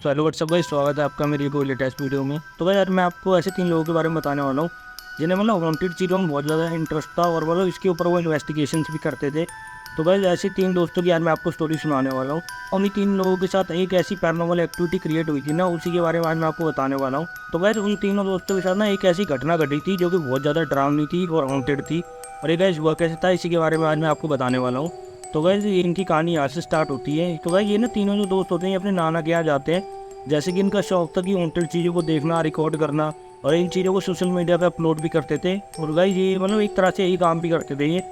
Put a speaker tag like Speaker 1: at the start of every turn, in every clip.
Speaker 1: तो hello what's up भाई, स्वागत है आपका मेरी कोई लेटेस्ट वीडियो में। तो भाई यार मैं आपको ऐसे 3 लोगों के बारे में बताने वाला हूँ जिन्हें मतलब वांटेड चीज़ों में बहुत ज़्यादा इंटरेस्ट था और मतलब इसके ऊपर वो इन्वेस्टिगेशंस भी करते थे। तो भाई ऐसे 3 दोस्तों की यार मैं आपको स्टोरी सुनाने वाला हूँ। और उन्हीं 3 लोगों के साथ एक ऐसी पैरानॉर्मल एक्टिविटी क्रिएट हुई थी ना, उसी के बारे में आज मैं आपको बताने वाला हूँ। तो भाई उन तीनों दोस्तों के साथ ना एक ऐसी घटना घटी थी जो कि बहुत ज़्यादा डरावनी थी और वांटेड थी। और ये गाइस हुआ कैसे था, इसी के बारे में आज मैं आपको बताने वाला हूँ। तो गाइस इनकी कहानी यहाँ से स्टार्ट होती है। तो भाई ये ना तीनों जो दोस्त होते हैं ये अपने नाना के यहाँ जाते हैं। जैसे कि इनका शौक था कि वांटेड चीज़ों को देखना, रिकॉर्ड करना और इन चीज़ों को सोशल मीडिया पे अपलोड भी करते थे। और गाइस ये मतलब एक तरह से यही काम भी करते थे ये।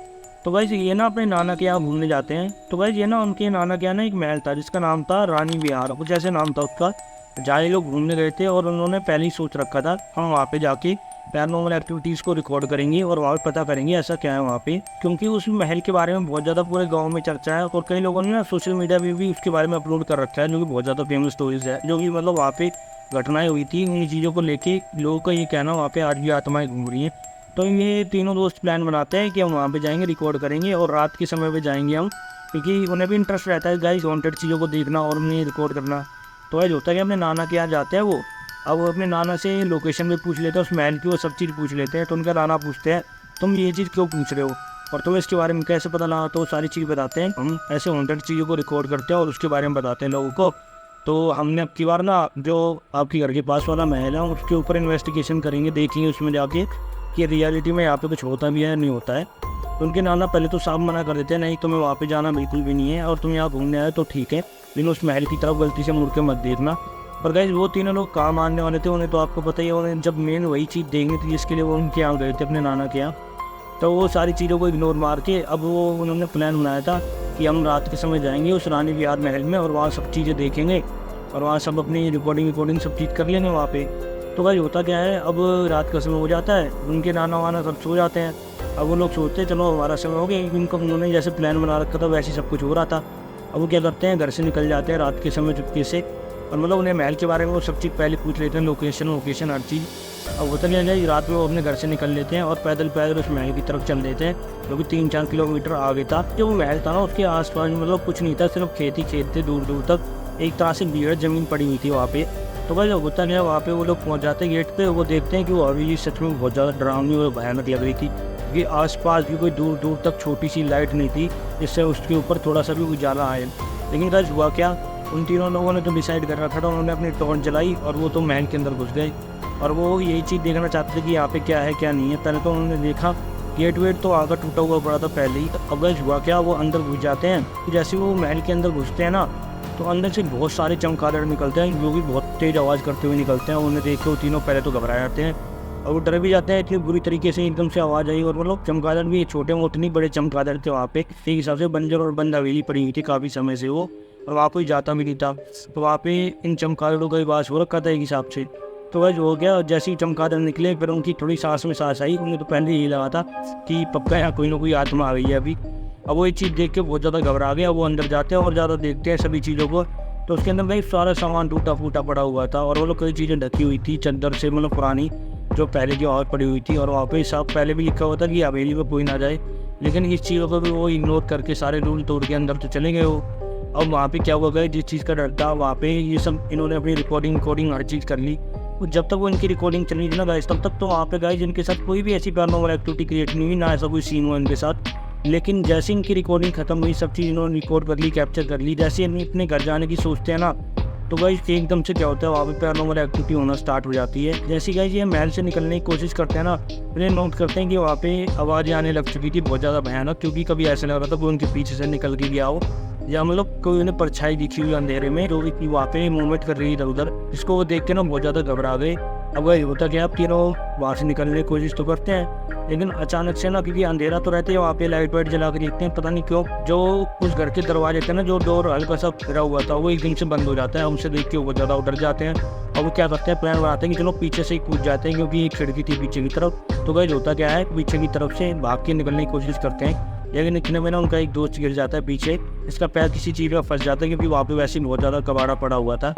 Speaker 1: तो गाइस ये ना अपने नाना के यहाँ घूमने जाते हैं। तो गाइस ये ना उनके नाना के यहाँ ना एक महल था जिसका नाम था रानी विहार, कुछ ऐसे नाम था उसका। जहाँ ये लोग घूमने गए थे और उन्होंने पहले ही सोच रखा था हम वहाँ पे जाके पैरानॉर्मल एक्टिविटीज़ को रिकॉर्ड करेंगे और वहाँ पे पता करेंगे ऐसा क्या है वहाँ पे, क्योंकि उस महल के बारे में बहुत ज़्यादा पूरे गांव में चर्चा है और कई लोगों ने ना सोशल मीडिया पे भी उसके बारे में अपलोड कर रखा है, जो कि बहुत ज़्यादा फेमस स्टोरीज है, जो कि मतलब वहाँ पे घटनाएं हुई थी। उन चीज़ों को लेके लोगों का ये कहना वहाँ पे आज भी आत्माएं घूम रही हैं। तो ये तीनों दोस्त प्लान बनाते हैं कि हम वहाँ पे जाएंगे, रिकॉर्ड करेंगे और रात के समय पे जाएंगे हम, क्योंकि उन्हें भी इंटरेस्ट रहता है गाइस वांटेड चीज़ों को देखना और उन्हें रिकॉर्ड करना। तो आज होता है कि अपने नाना के यहाँ जाते हैं वो। अब वो अपने नाना से लोकेशन भी पूछ लेते हैं, उस महल की वो सब चीज़ पूछ लेते हैं। तो उनका नाना पूछते हैं तुम ये चीज़ क्यों पूछ रहे हो और तुम्हें इसके बारे में कैसे पता लगा। तो सारी चीज़ बताते हैं, हम ऐसे वांटेड चीज़ों को रिकॉर्ड करते हैं और उसके बारे में बताते हैं लोगों को। तो हमने अब की बार ना जो आपके घर के पास वाला महल है उसके ऊपर इन्वेस्टिगेशन करेंगे, देखेंगे उसमें जाके कि रियलिटी में यहाँ पे कुछ होता भी है नहीं होता है। तो उनके नाना पहले तो साफ मना कर देते हैं, नहीं तुम्हें वहाँ पे जाना बिल्कुल भी नहीं है और तुम यहाँ घूमने आए तो ठीक है, लेकिन उस महल की तरफ गलती से मुड़ के मत देखना। पर गाइस वो तीनों लोग काम मानने वाले थे, उन्हें तो आपको पता ही है, उन्हें जब मेन वही चीज़ देखनी थी जिसके लिए वो उनके यहाँ गए थे अपने नाना के यहाँ। तो वो सारी चीज़ों को इग्नोर मार के अब वो उन्होंने प्लान बनाया था कि हम रात के समय जाएंगे उस रानी विहार महल में और वहाँ सब चीज़ें देखेंगे और वहाँ सब अपनी रिकॉर्डिंग सब चीज़ कर लेंगे वहाँ पे। तो भाई होता क्या है, अब रात का समय हो जाता है, उनके नाना वाना सब सो जाते हैं। अब वो लोग सोचते हैं चलो हमारा समय हो गया, इनको उन्होंने जैसे प्लान बना रखा था वैसे सब कुछ हो रहा था। अब वो क्या करते हैं, घर से निकल जाते हैं रात के समय चुपके से और मतलब उन्हें महल के बारे में वो सब चीज़ पहले पूछ लेते हैं, लोकेशन हर चीज़। अब होता नहीं है, रात में वो अपने घर से निकल लेते हैं और पैदल पैदल उस महल की तरफ चल देते हैं, जो कि 3-4 किलोमीटर आगे था। जो वो महल था ना उसके आसपास मतलब कुछ नहीं था, सिर्फ खेत ही खेत थे दूर दूर तक, एक तरह से भीड़ ज़मीन पड़ी हुई थी वहाँ पे। तो भाई जब होता नहीं है, वहाँ पे वो लोग पहुँच जाते हैं गेट पे, वो देखते हैं कि वो अभी सच में बहुत ज़्यादा डरावनी और भयानक लग रही थी, क्योंकि आसपास भी कोई दूर दूर तक छोटी सी लाइट नहीं थी जिससे उसके ऊपर थोड़ा सा भी उजाला आए। लेकिन गाइस हुआ क्या, उन तीनों लोगों ने तो डिसाइड कर रखा था, उन्होंने अपनी टॉर्च जलाई और वो तो महल के अंदर घुस गए और वो यही चीज़ देखना चाहते थे कि यहाँ पे क्या है क्या नहीं है। पहले तो उन्होंने देखा गेट वेट तो आकर टूटा हुआ पड़ा था पहले ही। अब गाइस हुआ क्या, वो अंदर घुस जाते हैं। जैसे वो महल के अंदर घुसते हैं ना, तो अंदर से बहुत सारे चमगादड़ निकलते हैं, जो भी बहुत तेज़ आवाज़ करते हुए निकलते हैं। उन्हें देख के वो तीनों पहले तो घबरा जाते हैं और वो डर भी जाते हैं, इतनी बुरी तरीके से एकदम से आवाज़ आई। और वो लोग चमगादड़ भी छोटे मोटे नहीं, बड़े चमगादड़ थे वहाँ पे। एक हिसाब से बंजर और बंद हवेली पड़ी हुई थी काफ़ी समय से वो, और वहाँ कोई जाता भी नहीं था। तो वहाँ पे इन चमगादड़ों का वास हो रखा था एक हिसाब से। तो वह हो गया, जैसे ही चमगादड़ निकले फिर उनकी थोड़ी सांस में सांस आई। उन्हें तो पहले यही लगा था कि पक्का यहाँ कोई ना कोई आत्मा आ गई है अभी। अब वो ये चीज़ देख के बहुत ज़्यादा घबरा गया। वो अंदर जाते हैं और ज़्यादा देखते हैं सभी चीज़ों को। तो उसके अंदर भाई सारा सामान टूटा फूटा पड़ा हुआ था और वो लोग कई चीज़ें ढकी हुई थी चद्दर से, मतलब पुरानी जो पहले की और पड़ी हुई थी। और वहाँ पे सब पहले भी लिखा हुआ था कि हवेली में कोई ना जाए, लेकिन इस चीज़ों को भी वो इग्नोर करके सारे रूल तोड़ के अंदर तो चले गए वो। अब वहाँ पे क्या हुआ गया, जिस चीज़ का डर था वहाँ पे ये सब इन्होंने अपनी रिकॉर्डिंग हर चीज़ कर ली। तो जब तक वो इनकी रिकॉर्डिंग चल रही थी ना गाइस, तब तक तो वहाँ पे गाइस इनके साथ कोई भी ऐसी पैरानॉर्मल एक्टिविटी क्रिएट नहीं हुई, ना ऐसा कोई सीन हुआ इनके साथ। लेकिन जैसे इनकी रिकॉर्डिंग खत्म हुई, सब चीज़ इन्होंने रिकॉर्ड कर ली, कैप्चर कर ली, जैसे इन्हें अपने घर जाने की सोचते हैं ना, तो गाइस एकदम से क्या होता है, वहाँ पे पैरानॉर्मल एक्टिविटी होना स्टार्ट हो जाती है। जैसे गाइस ये महल से निकलने की कोशिश करते हैं ना, फिर नोट करते हैं कि वहाँ पे आवाज़ें आने लग चुकी थी बहुत ज़्यादा भयानक, क्योंकि कभी ऐसा लग रहा था कोई उनके पीछे से निकल के गया हो, या मतलब कोई उन्हें परछाई दिखी हुई अंधेरे में जो कि वहाँ पे मूवमेंट कर रही है इधर उधर, जिसको वो देख के ना बहुत ज़्यादा घबरा गए। अब वही होता क्या, आप तीनों वहाँ से निकलने की कोशिश तो करते हैं, लेकिन अचानक से ना, क्योंकि अंधेरा तो रहते हैं वहाँ पे, लाइट वाइट जला कर देखते हैं, पता नहीं क्यों जो उस घर के दरवाजे थे ना, जो डोर हल्का सा गिरा हुआ था, वो एकदम से बंद हो जाता है। हमसे देख के वो ज़्यादा डर जाते हैं और वो क्या करते हैं, प्लान बनाते हैं कि चलो पीछे से ही कूद जाते हैं, क्योंकि एक खिड़की थी पीछे की तरफ। तो गाइस होता क्या है, पीछे की तरफ से भाग के निकलने की कोशिश करते हैं, लेकिन इतने में ना उनका एक दोस्त गिर जाता है पीछे, इसका पैर किसी चीज़ में फंस जाता है, क्योंकि वहाँ पे वैसे ही बहुत ज़्यादा कबाड़ा पड़ा हुआ था।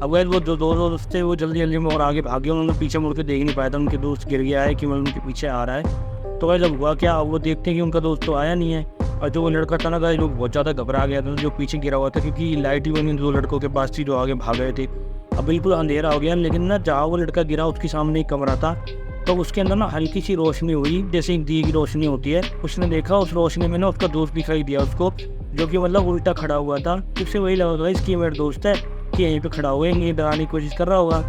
Speaker 1: अब गैर वो जो दो दोस्त थे वो जल्दी जल्दी में और आगे भागे, उन्होंने पीछे मुड़ के देख नहीं पाया था उनके दोस्त गिर गया है कि मतलब उनके पीछे आ रहा है। तो गाइस जब हुआ क्या, वो देखते हैं कि उनका दोस्त तो आया नहीं है, और जो वो लड़का था ना गाइस, वो बहुत ज़्यादा घबरा गया था जो पीछे गिरा हुआ था, क्योंकि लाइट ही उन 2 लड़कों के पास थी जो आगे भाग गए थे। अब बिल्कुल अंधेरा हो गया, लेकिन ना जहाँ वो लड़का गिरा उसके सामने एक कमरा था, तो उसके अंदर ना हल्की सी रोशनी हुई, जैसे एक दिए की रोशनी होती है। उसने देखा उस रोशनी में ना उसका दोस्त दिखाई दिया उसको, जो कि मतलब उल्टा खड़ा हुआ था। तो उससे वही लगा इसकी मेरा दोस्त है कि यहीं पे खड़ा हुआ है, ये डराने की कोशिश कर रहा होगा।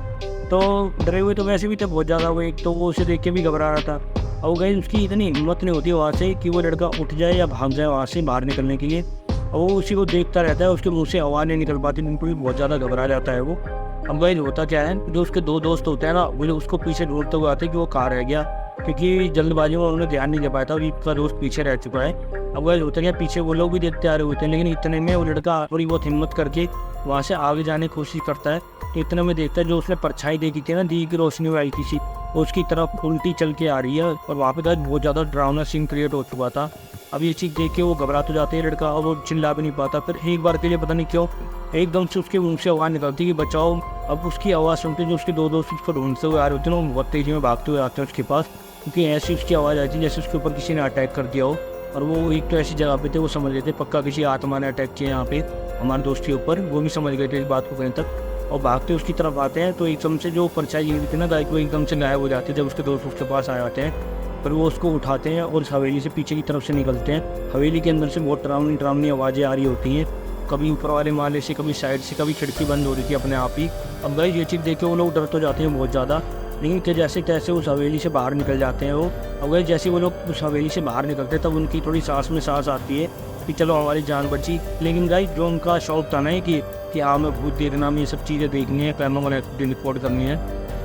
Speaker 1: तो डरे हुए तो वैसे भी थे बहुत ज़्यादा वो, एक तो वो उसे देख के भी घबरा रहा था। और गई उसकी इतनी हिम्मत नहीं होती वहाँ से कि वो लड़का उठ जाए या भाग जाए वहाँ से बाहर निकलने के लिए। और वो उसी को देखता रहता है, उसके मुँह से आवाज़ नहीं निकल पाती, बिल्कुल भी बहुत ज़्यादा घबरा जाता है वो। अब भाई होता क्या है, जो उसके दो दोस्त होते हैं ना, वो लोग उसको पीछे ढूंढते हुए आते हैं कि वो कहाँ रह गया, क्योंकि जल्दबाजी में उन्होंने ध्यान नहीं दे पाया था, उसका दोस्त पीछे रह चुका है। अब वह होता क्या, पीछे वो लोग भी देखते आ रहे होते हैं, लेकिन इतने में वो लड़का थोड़ी बहुत हिम्मत करके वहाँ से आगे जाने की कोशिश करता है। तो इतने में देखता है जो उसने परछाई देखी थी ना, दी की रोशनी में आई थी सी, उसकी तरफ उल्टी चल के आ रही है। और वहाँ पे तो बहुत ज़्यादा डरावना सीन क्रिएट हो चुका था। अब ये चीज़ देख के वो घबरा तो जाते हैं लड़का, और वो चिल्ला भी नहीं पाता। फिर एक बार के लिए पता नहीं क्यों एकदम से उसके मुँह से आवाज़ निकलती कि बचाओ। अब उसकी आवाज़ सुनते जो उसके दो दोस्त उसको ढूंढते हुए आ रहे होते हैं, वो बहुत तेज़ी में भागते हुए आते हैं उसके पास, क्योंकि ऐसी उसकी आवाज़ आई थी जैसे उसके ऊपर किसी ने अटैक कर दिया हो। और वो एक तो ऐसी जगह पे थे, वो समझ गए थे पक्का किसी आत्मा ने अटैक किया यहाँ पे हमारे दोस्त के ऊपर, वो भी समझ गए थे इस बात को कहीं तक। और भागते उसकी तरफ आते हैं तो एकदम से जो परछाई गिरी थी ना गाय को, एकदम से गायब हो जाती है जब उसके दोस्त उसके पास आ जाते हैं। पर वो उसको उठाते हैं और हवेली से पीछे की तरफ से निकलते हैं। हवेली के अंदर से बहुत डरावनी डरावनी आवाज़ें आ रही होती हैं, कभी ऊपर वाले माले से, कभी साइड से, कभी खिड़की बंद हो रही थी अपने आप ही। अब भाई ये चीज़ देख के वो लोग डर तो जाते हैं बहुत ज़्यादा, लेकिन कि जैसे तैसे उस हवेली से बाहर निकल जाते हैं वो। अब भाई जैसे वो लोग उस हवेली से बाहर निकलते हैं तब उनकी थोड़ी सांस में सांस आती है कि चलो हमारी जान बची। लेकिन गाइस जो उनका शौक था ना कि हाँ मैं भूत देखना, में ये सब चीज़ें देखनी है, पैरानॉर्मल एक्टिविटी रिपोर्ट करनी है,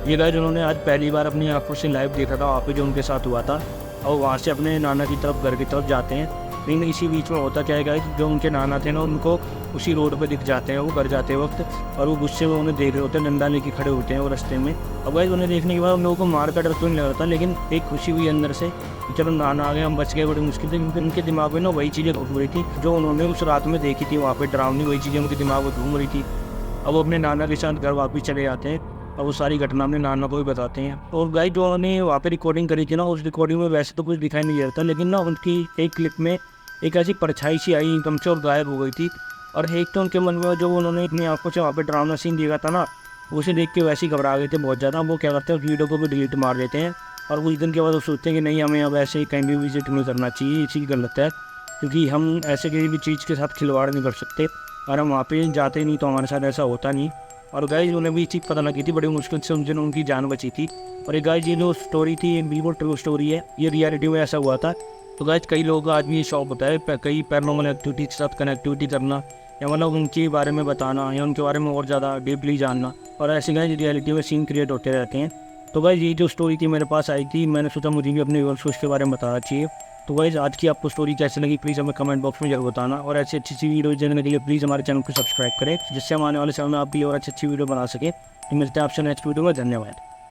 Speaker 1: ये गाइस उन्होंने आज पहली बार अपनी आंखों से लाइव देखा था वहाँ पे जो उनके साथ हुआ था। और वहाँ से अपने नाना की तरफ, घर की तरफ जाते हैं। लेकिन इसी बीच में होता क्या है गाइस, जो उनके नाना थे ना उनको उसी रोड पे दिख जाते हैं वो घर जाते वक्त, और वो गुस्से में उन्हें देख रहे होते हैं, डंडा लेके खड़े होते हैं वो रास्ते में। अब गाइस उन्हें देखने के बाद उन लोगों को मार का डर तो नहीं लग रहा था, लेकिन एक खुशी हुई अंदर से कि चलो नाना आ गए, हम बच गए बड़ी मुश्किल से। क्योंकि उनके दिमाग में ना वही चीज़ें घूम रही थी जो उन्होंने उस रात में देखी थी वहाँ पर डरावनी, वही चीज़ें उनके दिमाग में घूम रही थी। अब वो अपने नाना के साथ घर वापस चले जाते हैं और वो सारी घटना अपने नाना को भी बताते हैं। और गाइस जो उन्होंने वहाँ पे रिकॉर्डिंग करी थी ना, उस रिकॉर्डिंग में वैसे तो कुछ दिखाई नहीं दे रहा था, लेकिन ना उनकी एक क्लिप में एक ऐसी परछाई सी आई एकदम से और गायब हो गई थी। और एक तो उनके मन में जो उन्होंने अपनी आंखों से वहाँ पे डरावना सीन देखा था ना, उसे देख के वैसे ही घबरा गए थे बहुत ज़्यादा। वो क्या करते हैं, उस वीडियो को भी डिलीट मार देते हैं, और कुछ दिन के बाद वो सोचते हैं कि नहीं, हमें अब ऐसे ही कहीं भी विजिट नहीं करना चाहिए, ये चीज़ गलत है, क्योंकि हम ऐसे किसी भी चीज़ के साथ खिलवाड़ नहीं कर सकते, और हम वहाँ पे जाते ही नहीं तो हमारे साथ ऐसा होता नहीं। और गाइस उन्हें भी चीज़ पता लगी थी, बड़ी मुश्किल से उन दिनों उनकी जान बची थी। और ये गाइस ये जो स्टोरी थी ये बिल्कुल ट्रू स्टोरी है, ये रियलिटी में ऐसा हुआ था। तो गाइस कई लोगों का आज भी ये शौक होता है कई पैरानॉर्मल एक्टिविटी के साथ कनेक्टिविटी करना, या मतलब उनके बारे में बताना, या उनके बारे में और ज़्यादा डीपली जानना। और ऐसे गाइस रियलिटी में सीन क्रिएट होते रहते हैं। तो गाइस ये जो स्टोरी थी मेरे पास आई थी, मैंने सोचा मुझे भी अपने व्यूअर्स को इसके बारे में बताना चाहिए। तो गाइस आज की आपको स्टोरी कैसे लगी प्लीज़ हमें कमेंट बॉक्स में जरूर बताना, और ऐसी अच्छी वीडियो देखने के लिए प्लीज़ हमारे चैनल को सब्सक्राइब करें, जिससे हम आने वाले समय में आप भी और अच्छी वीडियो बना सकें। तो मिलते हैं आपसे नेक्स्ट वीडियो में, धन्यवाद।